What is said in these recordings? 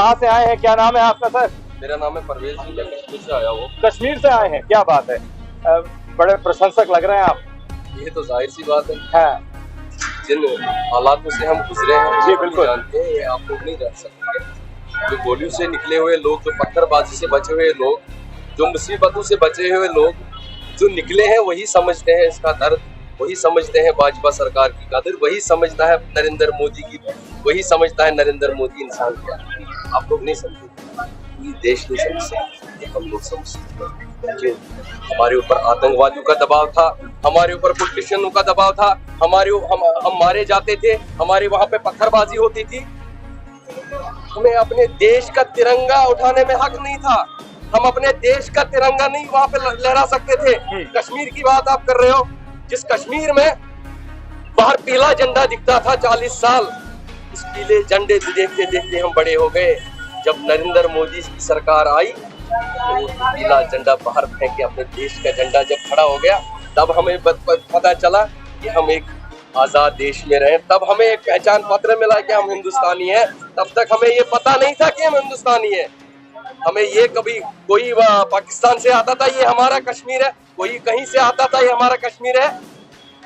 कहाँ से आए हैं, क्या नाम है आपका सर? मेरा नाम है परवेज जी, मैं कश्मीर से आया हूँ। कश्मीर से आए हैं, क्या बात है। बड़े प्रशंसक लग रहे हैं आप। ये तो जाहिर सी बात है, हाँ जिन हालातों से हम गुजरे हैं जी हम बिल्कुल जानते हैं, ये आप लोग नहीं जान सकते। जो गोलियों से निकले हुए लोग, जो पत्थरबाजी से बचे हुए लोग, जो मुसीबतों से बचे हुए लोग जो निकले हैं, वही समझते हैं इसका दर्द, वही समझते हैं भाजपा सरकार की कदर, वही समझता है नरेंद्र मोदी की, वही समझता है नरेंद्र मोदी इंसान क्या है। आप लोग नहीं समझते, ये देश नहीं समझ सकते, हम लोग समझ सकते हैं। क्यों? हमारे ऊपर आतंकवादियों का दबाव था, हमारे ऊपर पॉलिटिशियनों का दबाव था, हम मारे जाते थे, हमारे वहां पे पत्थरबाजी होती थी। हमें अपने देश का तिरंगा उठाने में हक नहीं था, हम अपने देश का तिरंगा नहीं वहां पे लहरा सकते थे। कश्मीर की बात आप कर रहे हो, जिस कश्मीर में बाहर पीला झंडा दिखता था 40 साल, इस पीले झंडे देखते देखते हम बड़े हो गए। जब नरेंद्र मोदी की सरकार आई तो पीला झंडा बाहर फेंक के अपने देश का झंडा जब खड़ा हो गया, तब हमें पता चला कि हम एक आजाद देश में रहे। तब हमें एक पहचान पत्र मिला कि हम हिंदुस्तानी हैं। तब तक हमें ये पता नहीं था कि हम हिंदुस्तानी हैं। हमें ये कभी कोई पाकिस्तान से आता था ये हमारा कश्मीर है, कोई कहीं से आता था ये हमारा कश्मीर है।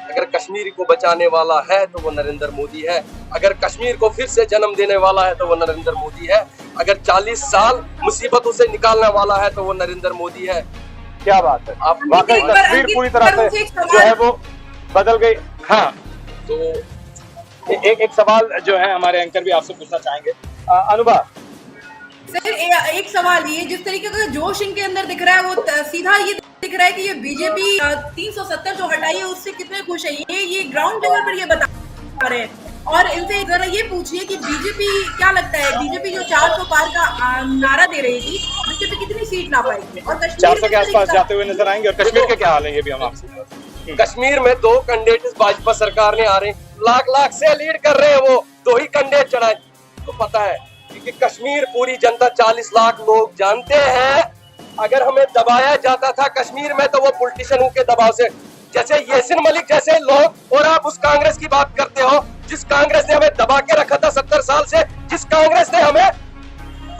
अगर कश्मीर को बचाने वाला है तो वो नरेंद्र मोदी है, अगर कश्मीर को फिर से जन्म देने वाला है तो वो नरेंद्र मोदी है, अगर 40 साल मुसीबतों से निकालने वाला है तो वो नरेंद्र मोदी है। क्या बात है, आप वाकई तस्वीर पूरी तरह से जो है वो बदल गई। हाँ तो एक सवाल जो है हमारे एंकर भी आपसे पूछना चाहेंगे। अनुभा सर, एक सवाल, ये जिस तरीके का जोश इनके अंदर दिख रहा है वो सीधा ये दिख रहा है कि ये बीजेपी 370 जो हटाई है उससे कितने खुश है, ये ग्राउंड लेवल पर ये बता रहे हैं। और इनसे जरा ये पूछिए कि बीजेपी क्या लगता है, बीजेपी जो 400 पार का नारा दे रही थी, बीजेपी कितनी सीट ला पाएगी और कश्मीर 400 के आसपास जाते हुए नजर आएंगे। और कश्मीर के क्या हाल है ये भी हम आपसे। कश्मीर में 2 कैंडिडेट भाजपा सरकार ने आ रहे हैं, लाख से लीड कर रहे हैं, वो 2 ही कैंडिडेट चढ़ाए। तो पता है कि कश्मीर पूरी जनता 40 लाख लोग जानते हैं, अगर हमें दबाया जाता था कश्मीर में तो वो पॉलिटिशियनों के दबाव से, जैसे यासिन मलिक जैसे लोग, और आप उस कांग्रेस की बात करते हो जिस कांग्रेस ने हमें दबा के रखा था 70 साल से, जिस कांग्रेस ने हमें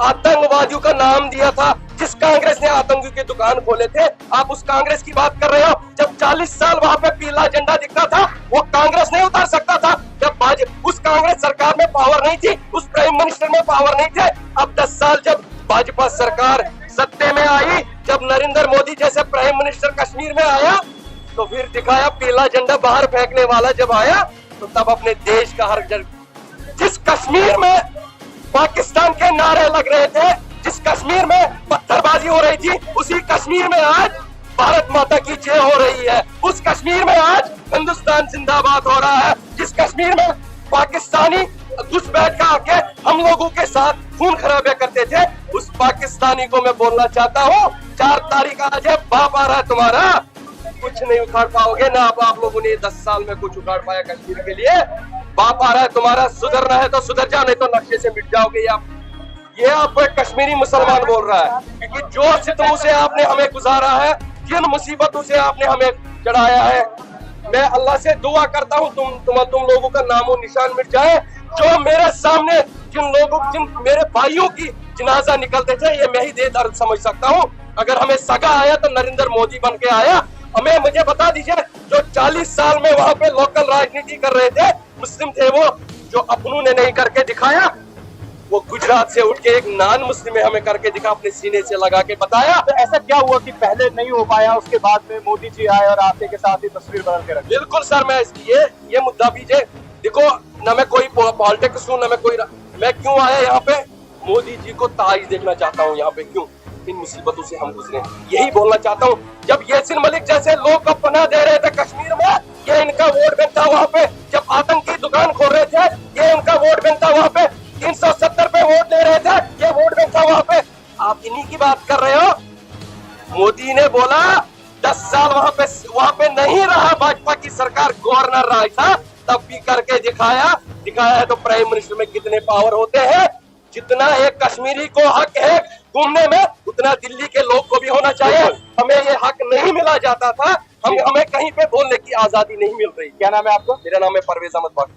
आतंकवादियों का नाम दिया था, जिस कांग्रेस ने आतंकी के दुकान खोले थे, आप उस कांग्रेस की बात कर रहे हो। जब 40 साल वहां पे पीला झंडा दिखता था वो कांग्रेस नहीं उतार सकता था। जब उस कांग्रेस सरकार में पावर नहीं थी, उस प्राइम मिनिस्टर में पावर नहीं थे। अब 10 साल जब भाजपा सरकार सत्ते में आई, जब नरेंद्र मोदी जैसे प्राइम मिनिस्टर कश्मीर में आया तो फिर दिखाया पीला झंडा बाहर फेंकने वाला जब आया, तो तब अपने देश का हर जिस कश्मीर में पाकिस्तान के नारे लग रहे थे, जिस कश्मीर में पत्थरबाजी हो रही थी, उसी कश्मीर में आज भारत माता की जय हो रही है। उस कश्मीर में आज हिंदुस्तान जिंदाबाद हो रहा है। जिस कश्मीर में पाकिस्तानी घुसपैठ का आके हम लोगों के साथ खून खराबे करते थे, उस पाकिस्तानी को मैं बोलना चाहता हूँ, 4 तारीख आज है, बाप आ रहा है तुम्हारा, कुछ नहीं उखाड़ पाओगे ना। आप लोगों ने 10 साल में कुछ उखाड़ पाया कश्मीर के लिए। बाप आ रहा है तुम्हारा, सुधरना है तो सुधर जाओ, नहीं तो नक्शे से मिट जाओगे। ये आपको एक कश्मीरी मुसलमान बोल रहा है, क्योंकि जो सितमों से आपने हमें गुजारा है, जिन मुसीबतों से आपने हमें चढ़ाया है, मैं अल्लाह से दुआ करता हूँ तुम लोगों का नामो निशान मिट जाए। जो मेरे सामने जिन मेरे भाइयों की जनाजा निकलते थे, ये मैं ही दे दर्द समझ सकता हूँ। अगर हमें सगा आया तो नरेंद्र मोदी बन के आया। हमें मुझे बता दीजिए, जो 40 साल में वहाँ पे लोकल राजनीति कर रहे थे, मुस्लिम थे वो, जो अपनों ने नहीं करके दिखाया, वो गुजरात से उठ के एक नॉन मुस्लिम हमें करके दिखा, अपने सीने से लगा के बताया। तो ऐसा क्या हुआ कि पहले नहीं हो पाया, उसके बाद में मोदी जी आए और आते के साथ ही तस्वीर बदल के रखी? बिल्कुल सर, मैं ये मुद्दा बीजे देखो, न मैं कोई पॉलिटिक्स हूँ, न मैं क्यों आया यहाँ पे, मोदी जी को ताज देखना चाहता हूँ यहाँ पे। क्यों? इन मुसीबतों से हम गुजरे, यही बोलना चाहता हूँ। जब यासिन मलिक जैसे लोग को पनाह दे रहे थे कश्मीर में, ये इनका वोट बैंक था वहाँ पे। जब आतंकी दुकान खोल रहे थे, ये इनका वोट बैंक था वहाँ पे। 370 पे वोट दे रहे थे, ये वोट बैंक था वहाँ पे। आप इन्हीं की बात कर रहे हो। मोदी ने बोला 10 साल वहाँ पे नहीं रहा भाजपा की सरकार, गवर्नर रहा था, तब भी करके दिखाया है। तो प्राइम मिनिस्टर में कितने पावर होते हैं? जितना एक कश्मीरी को हक है घूमने में, उतना दिल्ली के लोग को भी होना चाहिए। हमें ये हक नहीं मिला जाता था, हमें कहीं पे बोलने की आजादी नहीं मिल रही। क्या नाम है आपका? मेरा नाम है परवेज अहमद।